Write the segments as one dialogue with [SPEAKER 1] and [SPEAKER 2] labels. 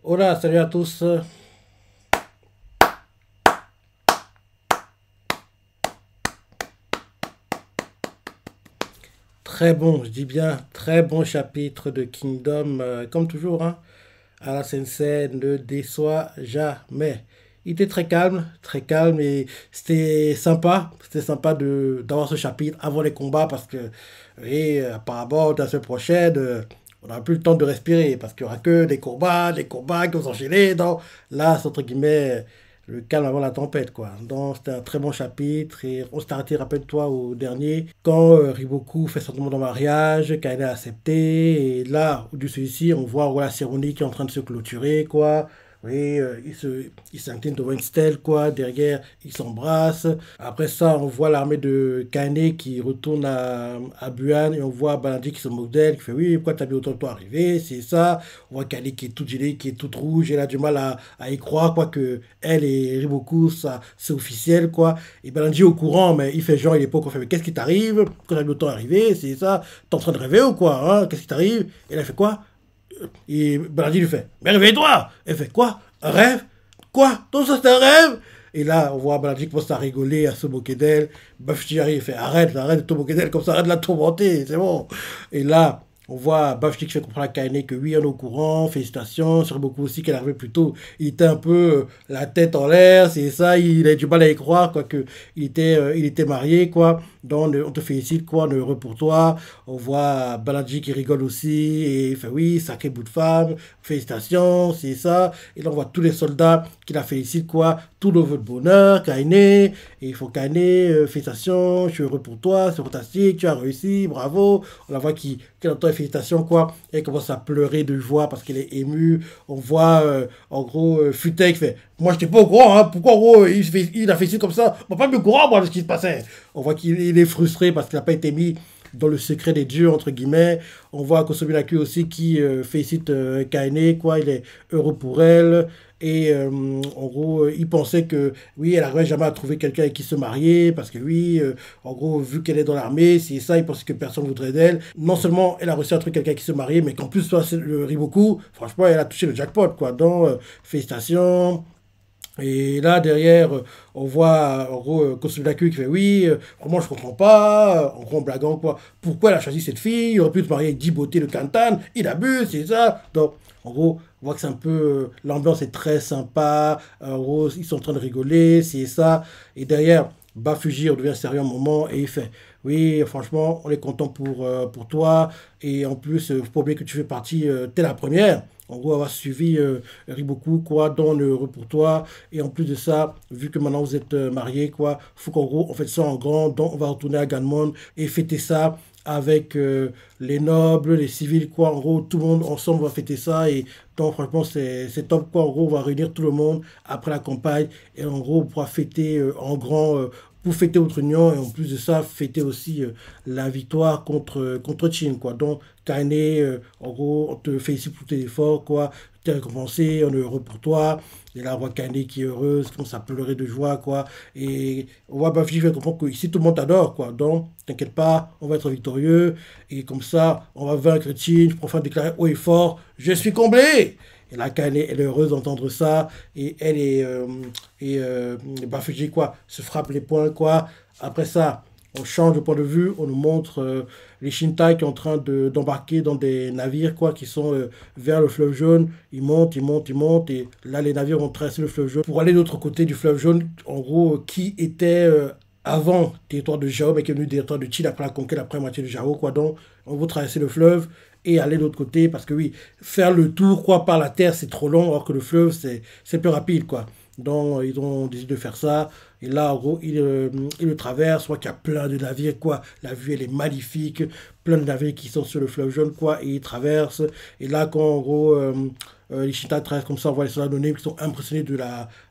[SPEAKER 1] Hola, salut à tous. Très bon, je dis bien, très bon chapitre de Kingdom. Comme toujours, hein, Ala Sensei ne déçoit jamais. Il était très calme et c'était sympa de d'avoir ce chapitre avant les combats parce que, oui, apparemment, la semaine prochaine, on n'aura plus le temps de respirer parce qu'il n'y aura que des combats qui vont s'enchaîner. Donc là, c'est entre guillemets le calme avant la tempête, quoi. Donc c'était un très bon chapitre et on s'est arrêté, rappelle-toi, au dernier, quand Riboku fait son demande en mariage, Kaine a accepté et là, au-dessus de celui-ci, on voit la cérémonie qui est en train de se clôturer, quoi. Oui, il s'incline devant une stèle, quoi. Derrière, ils s'embrassent. Après ça, on voit l'armée de Kaine qui retourne à Buan et on voit Balandi qui se moque d'elle, qui fait oui, pourquoi t'as mis autant de temps arriver? C'est ça. On voit Kaine qui est toute gelée, qui est toute rouge. Elle a du mal à y croire, quoi, que elle et Riboku, ça, c'est officiel, quoi. Et Balandi est au courant, mais il fait genre, il est pas au courant. Il fait, mais qu'est-ce qui t'arrive? Quand t'as mis autant arriver? C'est ça. T'es en train de rêver ou quoi, hein? Qu'est-ce qui t'arrive? Et elle a fait quoi? Et Baladi lui fait, mais réveille-toi. Elle fait quoi? Un rêve? Quoi? Tout ça c'est un rêve? Et là, on voit Baladi qui commence à rigoler, à se moquer d'elle. Bafchi arrive, il fait arrête de te moquer d'elle, comme ça, arrête de la tourmenter, c'est bon. Et là, on voit Bafchi qui fait comprendre à Kaine que oui, on est au courant, félicitations. Sur beaucoup aussi qu'elle arrivait plus tôt. Il était un peu la tête en l'air, c'est ça, il a du mal à y croire, quoi, que il était marié, quoi. Donc, on te félicite, quoi, on est heureux pour toi. On voit Baladji qui rigole aussi, et il fait oui, sacré bout de femme, félicitations, c'est ça. Et là, on voit tous les soldats qui la félicitent, quoi, tout le vœu de bonheur, Kaine, et il faut Kaine, félicitations, je suis heureux pour toi, c'est fantastique, tu as réussi, bravo. On la voit qui entend les félicitations, quoi, et elle commence à pleurer de joie parce qu'elle est émue. On voit, en gros, Futek qui fait, moi, je n'étais pas au courant, hein, pourquoi, en gros, il a félicité comme ça, on va pas me courant, moi, de ce qui se passait. On voit qu'il est frustré parce qu'il n'a pas été mis dans le secret des dieux, entre guillemets. On voit Kosominaku aussi qui félicite Kaine, quoi, il est heureux pour elle. Et en gros, il pensait que oui, elle n'arriverait jamais à trouver quelqu'un avec qui se marier, parce que oui, en gros, vu qu'elle est dans l'armée, c'est ça, il pensait que personne ne voudrait d'elle. Non seulement elle a réussi à trouver quelqu'un qui se marier, mais qu'en plus, toi, c'est le Riboku, franchement, elle a touché le jackpot, quoi. Donc, félicitations. Et là, derrière, on voit, en gros, Kosunaku qui fait oui, vraiment, je comprends pas, en gros, en blaguant, quoi. Pourquoi elle a choisi cette fille? Il aurait pu se marier avec 10 beautés de Kantan, il abuse, c'est ça. Donc, en gros, on voit que c'est un peu. L'ambiance est très sympa, en gros, ils sont en train de rigoler, c'est ça. Et derrière, Bafuji redevient sérieux un moment et il fait oui, franchement, on est content pour toi. Et en plus, faut pas oublier que tu fais partie, t'es la première. En gros, avoir suivi Riboku, quoi, dans le heureux pour toi. Et en plus de ça, vu que maintenant vous êtes mariés, quoi, faut qu'en gros, on fait ça en grand. Donc, on va retourner à Ganmon et fêter ça avec les nobles, les civils, quoi. En gros, tout le monde ensemble va fêter ça. Et donc, franchement, c'est top, quoi. En gros, on va réunir tout le monde après la campagne. Et en gros, on pourra fêter en grand. Pour fêter votre union et en plus de ça, fêter aussi la victoire contre Chine, quoi. Donc, Kaine, en gros, on te félicite pour tes efforts, quoi. Tu es récompensé, on est heureux pour toi. Et là, on voit Kaine qui est heureuse, qui commence à pleurer de joie, quoi. Et on voit Bafji fait comprendre que ici, tout le monde t'adore, quoi. Donc, t'inquiète pas, on va être victorieux. Et comme ça, on va vaincre Chine. Je préfère déclarer haut et fort, je suis comblé. Et là, Kaine, elle est heureuse d'entendre ça. Et elle est. Bafiji, quoi, se frappe les poings, quoi. Après ça, on change de point de vue. On nous montre les Shintai qui sont en train d'embarquer dans des navires, quoi, qui sont vers le fleuve jaune. Ils montent, ils montent, ils montent. Et là, les navires vont traverser le fleuve jaune pour aller de l'autre côté du fleuve jaune. En gros, qui était. Avant territoire de Jao, mais qui est venu territoire de Chine après la conquête, après la moitié de Jao, quoi. Donc, on va traverser le fleuve et aller de l'autre côté, parce que oui, faire le tour, quoi, par la terre, c'est trop long, alors que le fleuve, c'est plus rapide, quoi. Donc, ils ont décidé de faire ça. Et là, en gros, ils le traversent. Soit qu'il y a plein de navires, quoi. La vue, elle est magnifique. Plein de navires qui sont sur le fleuve jaune, quoi. Et ils traversent. Et là, quand, en gros, les Chita traversent comme ça, on voit les soldats anonymes qui sont impressionnés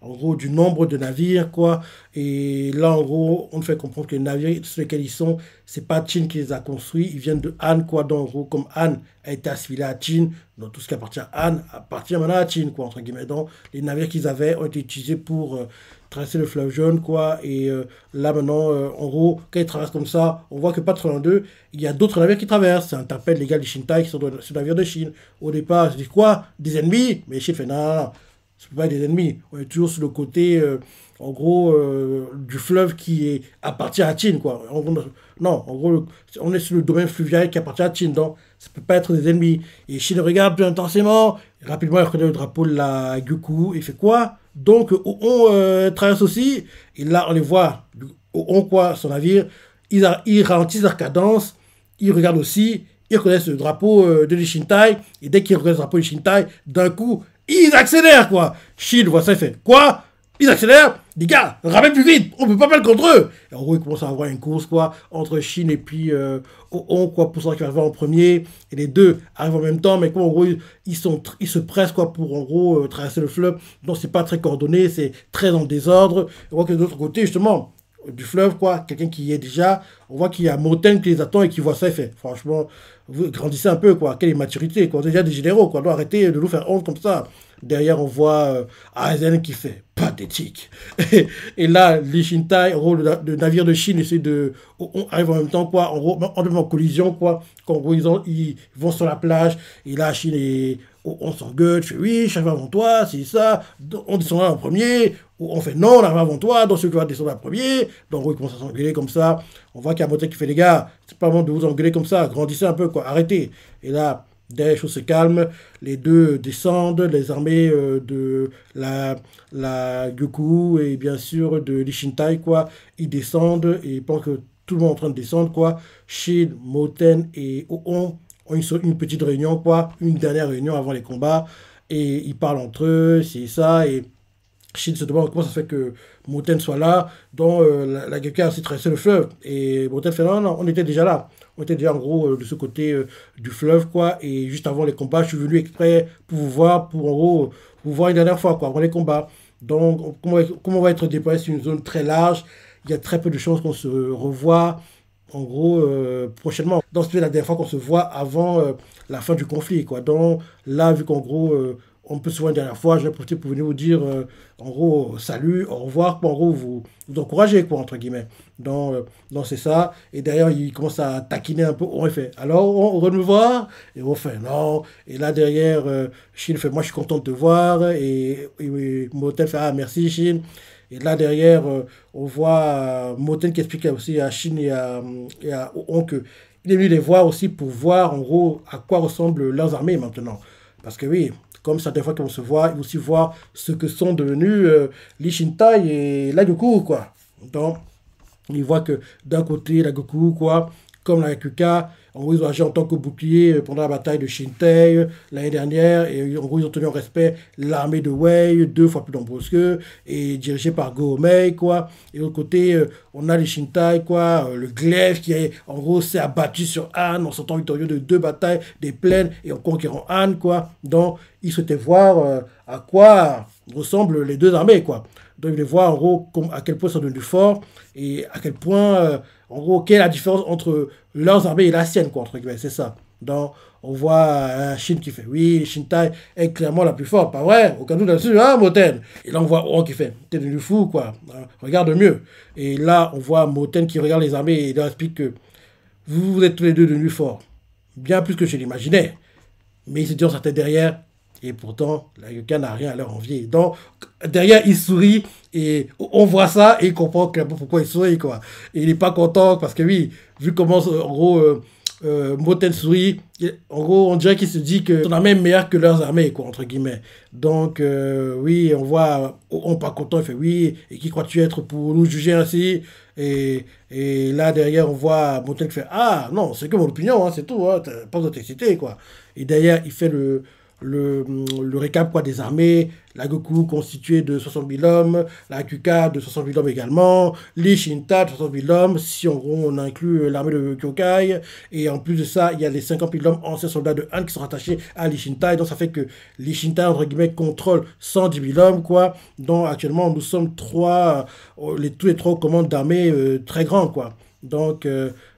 [SPEAKER 1] en gros, du nombre de navires, quoi. Et là, en gros, on fait comprendre que les navires sur lesquels ils sont, c'est pas Chin qui les a construits. Ils viennent de Han, quoi. Donc, en gros, comme Han a été assimilé à Chin, donc tout ce qui appartient à Han appartient maintenant à Chin, quoi, entre guillemets. Donc, les navires qu'ils avaient ont été utilisés pour traverser le fleuve jaune, quoi. Et là, maintenant, en gros, quand ils traversent comme ça, on voit que pas trop loin d'eux, il y a d'autres navires qui traversent. C'est un tapette les gars du Shintai qui sont sur le navire de Chine. Au départ, je dis quoi? Des ennemis? Mais Chine fait non, non, non, ce ne pas des ennemis. On est toujours sur le côté, en gros, du fleuve appartient à Chine, quoi. Non, en gros, on est sur le domaine fluvial qui appartient à Chine, donc ça ne peut pas être des ennemis. Et Chine regarde plus intensément, et rapidement, il reconnaît le drapeau de la Gyoku, il fait quoi? Donc, on traverse aussi, et là, on les voit, on quoi, son navire, ils ralentissent leur cadence, ils regardent aussi, ils reconnaissent le drapeau de l'Ishintai, et dès qu'ils reconnaissent le drapeau de l'Ishintai, d'un coup, ils accélèrent, quoi. Shin voit ça, il fait quoi? Ils accélèrent, les gars, ramène plus vite, on peut pas mettre contre eux. Et en gros, ils commencent à avoir une course, quoi, entre Shin et puis On, quoi, pour savoir qui va arriver en premier. Et les deux arrivent en même temps, mais quoi, en gros, ils se pressent, quoi, pour, en gros, traverser le fleuve. Donc, c'est pas très coordonné, c'est très en désordre. On voit que de l'autre côté, justement, du fleuve, quoi, quelqu'un qui y est déjà, on voit qu'il y a Moten qui les attend et qui voit ça et fait, franchement, vous grandissez un peu, quoi, quelle immaturité, quoi, déjà des généraux, quoi, doit arrêter de nous faire honte comme ça. Derrière, on voit Aizen qui fait pathétique. Et là, les Shintai, en gros, le navire de Chine essaie on arrive en même temps, quoi, en gros, en collision, quoi, qu'en gros, ils vont sur la plage, et là, Chine et on s'engueule, je fais oui, je suis arrivé avant toi, c'est ça, on descend en premier, on fait non, on arrive avant toi, donc celui qui va descendre en premier, donc ils commencent à s'engueuler comme ça, on voit qu'il y a Moten qui fait les gars, c'est pas bon de vous engueuler comme ça, grandissez un peu, quoi, arrêtez. Et là, dès les choses se calment, les deux descendent, les armées de la Gyoku et bien sûr de l'Ishintai, quoi, ils descendent et pendant que tout le monde est en train de descendre, quoi, Shin, Moten et Oon ont une petite réunion, quoi, une dernière réunion avant les combats et ils parlent entre eux, c'est ça, et Shin se demande comment ça se fait que Moten soit là, dont la Gyoku a aussi traversé le fleuve. Et Moten fait non, non, on était déjà là. On était déjà en gros de ce côté du fleuve, quoi. Et juste avant les combats, je suis venu exprès pour vous voir, pour en gros, vous voir une dernière fois, quoi, avant les combats. Donc, comment on va être déployé sur une zone très large, il y a très peu de chances qu'on se revoie, en gros, prochainement. Donc, c'est la dernière fois qu'on se voit avant la fin du conflit, quoi. Donc, là, vu qu'en gros, on peut se voir une dernière fois, je vais profiter pour venir vous dire, en gros, salut, au revoir, quoi, en gros, vous encourager, quoi, entre guillemets. Donc c'est ça. Et derrière, il commence à taquiner un peu. On fait, alors, on va nous voir? Et on fait, non. Et là, derrière, Shin fait, moi, je suis content de te voir. Et Moten fait, ah, merci, Shin. Et là, derrière, on voit Moten qui explique aussi à Shin et à On que il est venu les voir aussi pour voir, en gros, à quoi ressemblent leurs armées maintenant. Parce que oui, comme ça, des fois qu'on se voit, il faut aussi voir ce que sont devenus l'Ishintai et la Goku, quoi. Donc, il voit que d'un côté, la Goku, quoi, comme la Kuka, en gros, ils ont agi en tant que bouclier pendant la bataille de Shintai l'année dernière. Et en gros, ils ont tenu en respect l'armée de Wei, 2 fois plus nombreuse qu'eux, et dirigée par Go-Mei, quoi. Et de l'autre côté, on a les Shintai, quoi, le glaive qui, en gros, s'est abattu sur Han en sortant victorieux de 2 batailles des plaines et en conquérant Han, quoi. Donc, ils souhaitaient voir à quoi ressemblent les deux armées, quoi. Donc, ils voulaient voir, en gros, à quel point ils sont devenus forts et à quel point, en gros, quelle est la différence entre leurs armées et la sienne, quoi, entre guillemets, c'est ça. Donc, on voit Shin qui fait, oui, Shintai est clairement la plus forte, pas vrai? Aucun doute là-dessus, hein, Moten? Et là, on voit On qui fait, t'es devenu fou, quoi, regarde mieux. Et là, on voit Moten qui regarde les armées et il leur explique que vous êtes tous les deux devenus forts, bien plus que je l'imaginais. Mais il se dit dans sa tête derrière, et pourtant, la Yoka n'a rien à leur envier. Donc, derrière, il sourit, et on voit ça, et il comprend clairement pourquoi il sourit, quoi. Et il n'est pas content, parce que oui, vu comment, en gros, Moten sourit, en gros, on dirait qu'il se dit que son armée est meilleure que leurs armées, quoi, entre guillemets. Donc, oui, on voit, on n'est pas content, il fait oui, et qui crois-tu être pour nous juger ainsi? Et là, derrière, on voit Moten qui fait ah, non, c'est que mon opinion, hein, c'est tout, hein, pas besoin de t'exciter, quoi. Et derrière, il fait le récap, quoi, des armées, la Goku constituée de 60 000 hommes, la Kuka de 60 000 hommes également, les Shinta de 60 000 hommes, si en gros on inclut l'armée de Kyokai, et en plus de ça, il y a les 50 000 hommes anciens soldats de Han qui sont rattachés à l'Ishintai, donc ça fait que l'Ishintai, entre guillemets, contrôle 110 000 hommes, quoi, donc actuellement nous sommes tous les trois aux commandes d'armées très grandes, quoi. Donc,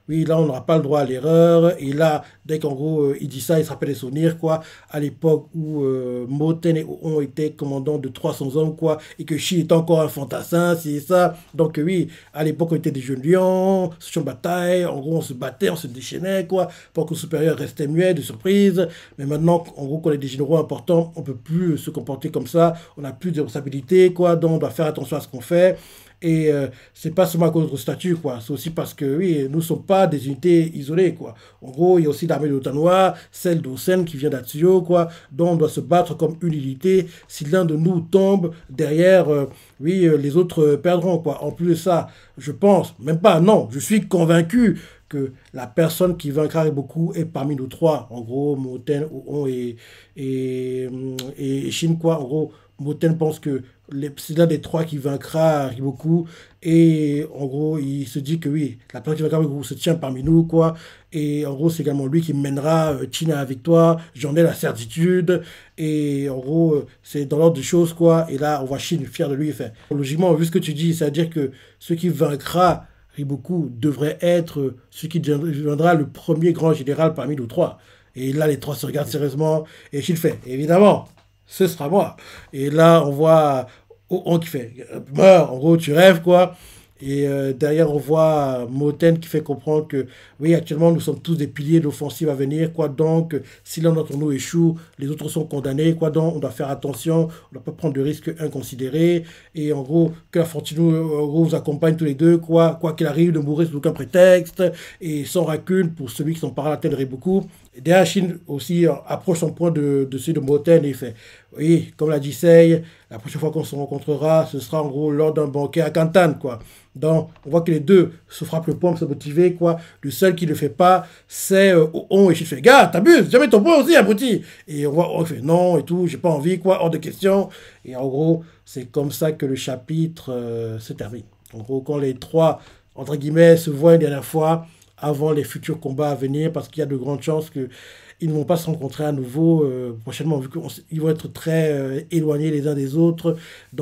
[SPEAKER 1] oui, là, on n'aura pas le droit à l'erreur. Et là, dès qu'en gros, il dit ça, il se rappelle des souvenirs, quoi, à l'époque où Moten et On étaient commandants de 300 hommes, quoi, et que Shi était encore un fantassin, c'est ça. Donc, oui, à l'époque, on était des jeunes lions, sur bataille, en gros, on se battait, on se déchaînait, quoi, pour que le supérieur restait muet, de surprise. Mais maintenant, en gros, qu'on est des généraux importants, on peut plus se comporter comme ça, on n'a plus de responsabilité, quoi, donc on doit faire attention à ce qu'on fait. Et c'est pas seulement à cause de notre statut, quoi. C'est aussi parce que, oui, nous ne sommes pas des unités isolées, quoi. En gros, il y a aussi l'armée de l'Otanoa, celle d'Osen qui vient d'Atsuyo, quoi, dont on doit se battre comme une unité. Si l'un de nous tombe derrière, oui, les autres perdront, quoi. En plus de ça, je pense, même pas, non, je suis convaincu que la personne qui vaincra beaucoup est parmi nous trois. En gros, Moten, Oon et Shin, quoi. En gros, Moten pense que c'est l'un des trois qui vaincra Riboku. Et en gros, il se dit que oui, la personne qui vaincra Riboku se tient parmi nous, quoi. Et en gros, c'est également lui qui mènera China à la victoire. J'en ai la certitude. Et en gros, c'est dans l'ordre des choses, quoi. Et là, on voit Shin fier de lui. Enfin, logiquement, vu ce que tu dis, c'est-à-dire que ce qui vaincra Riboku devrait être ce qui deviendra le premier grand général parmi nous trois. Et là, les trois se regardent sérieusement. Et Shin fait, évidemment, ce sera moi. Et là, on voit On qui fait meurs, en gros, tu rêves, quoi. Et derrière, on voit Moten qui fait comprendre que, oui, actuellement, nous sommes tous des piliers de l'offensive à venir, quoi. Donc, si l'un d'entre nous échoue, les autres sont condamnés, quoi. Donc, on doit faire attention, on ne doit pas prendre de risques inconsidérés. Et en gros, que la fortune en gros, vous accompagne tous les deux, quoi. Quoi qu'il arrive, ne mourir sous aucun prétexte. Et sans rancune pour celui qui s'en parle à la tête de beaucoup. Derrière, Shin aussi approche son point de celui de Moten et il fait, oui, comme l'a dit Sei, la prochaine fois qu'on se rencontrera, ce sera en gros lors d'un banquet à Kantan, quoi. Donc, on voit que les deux se frappent le poing pour se motiver, quoi. Le seul qui ne le fait pas, c'est On et Shin fait, gars, t'abuses, jamais ton poing aussi, abruti. Et on voit On fait, non, et tout, j'ai pas envie, quoi, hors de question. Et en gros, c'est comme ça que le chapitre se termine. En gros, quand les trois, entre guillemets, se voient une dernière fois, avant les futurs combats à venir, parce qu'il y a de grandes chances qu'ils ne vont pas se rencontrer à nouveau prochainement, vu qu'ils vont être très éloignés les uns des autres,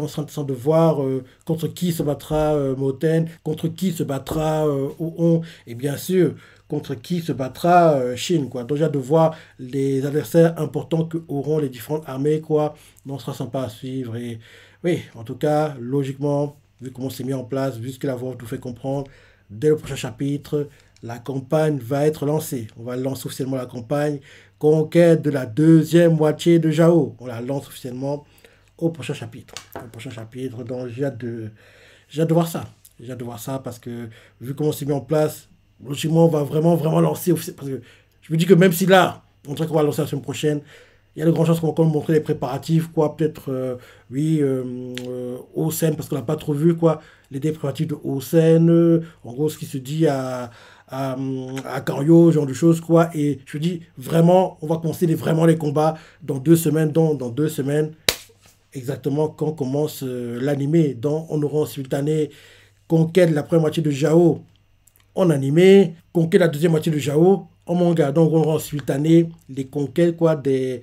[SPEAKER 1] sans devoir contre qui se battra Moten, contre qui se battra Oon, et bien sûr, contre qui se battra Shin, quoi. Donc, j'ai hâte de voir les adversaires importants que auront les différentes armées, quoi. Donc, ce sera sympa à suivre. Et oui, en tout cas, logiquement, vu comment c'est mis en place, vu ce que la voix nous fait comprendre, dès le prochain chapitre, la campagne va être lancée. On va lancer officiellement la campagne. Conquête de la deuxième moitié de Jao. On la lance officiellement au prochain chapitre. Au prochain chapitre. Donc j'ai hâte de voir ça. J'ai hâte de voir ça parce que vu comment c'est mis en place, logiquement, on va vraiment, vraiment lancer. Parce que je me dis que même si là, on dirait qu'on va lancer la semaine prochaine, il y a de grandes chances qu'on va encore montrer les préparatifs, quoi. Peut-être, oui, Osen, parce qu'on n'a pas trop vu, quoi. Les préparatifs de Osen, en gros, ce qui se dit à Kanryo, ce genre de choses, quoi. Et je dis, vraiment, on va commencer vraiment les combats dans 2 semaines, dans 2 semaines, exactement quand commence l'animé. Donc, on aura en simultané conquête de la première moitié de Jao en animé, conquête de la deuxième moitié de Jao en manga. Donc, on aura en simultané les conquêtes, quoi, des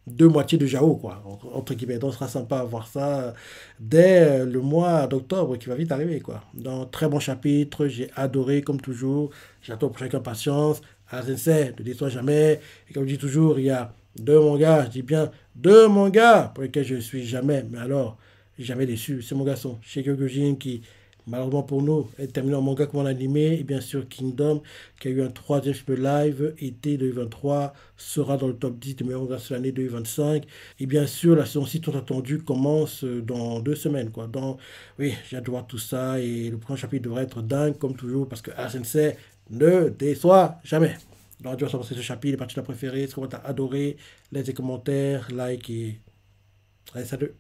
[SPEAKER 1] deux moitiés de Jao, quoi, entre guillemets. Donc, ce sera sympa à voir ça dès le mois d'octobre qui va vite arriver, quoi. Donc, très bon chapitre, j'ai adoré comme toujours. J'attends pour chacun patience. À la sensei, ne déçois jamais. Et comme je dis toujours, il y a deux mangas, je dis bien deux mangas pour lesquels je ne suis jamais, mais alors, jamais déçu. C'est mon garçon, Shingeki qui, malheureusement pour nous, est terminé en manga comme en animé. Et bien sûr, Kingdom, qui a eu un troisième film live, été 2023, sera dans le top 10 des meilleurs mangas sur l'année 2025. Et bien sûr, la saison 6 tant attendue commence dans 2 semaines, quoi. Donc, oui, j'ai hâte de voir tout ça. Et le prochain chapitre devrait être dingue, comme toujours, parce que Sensei ne déçoit jamais. Donc, tu vas savoir ce chapitre, les parties préférées, ce que tu as adoré, laisse des commentaires, like et... Allez, salut!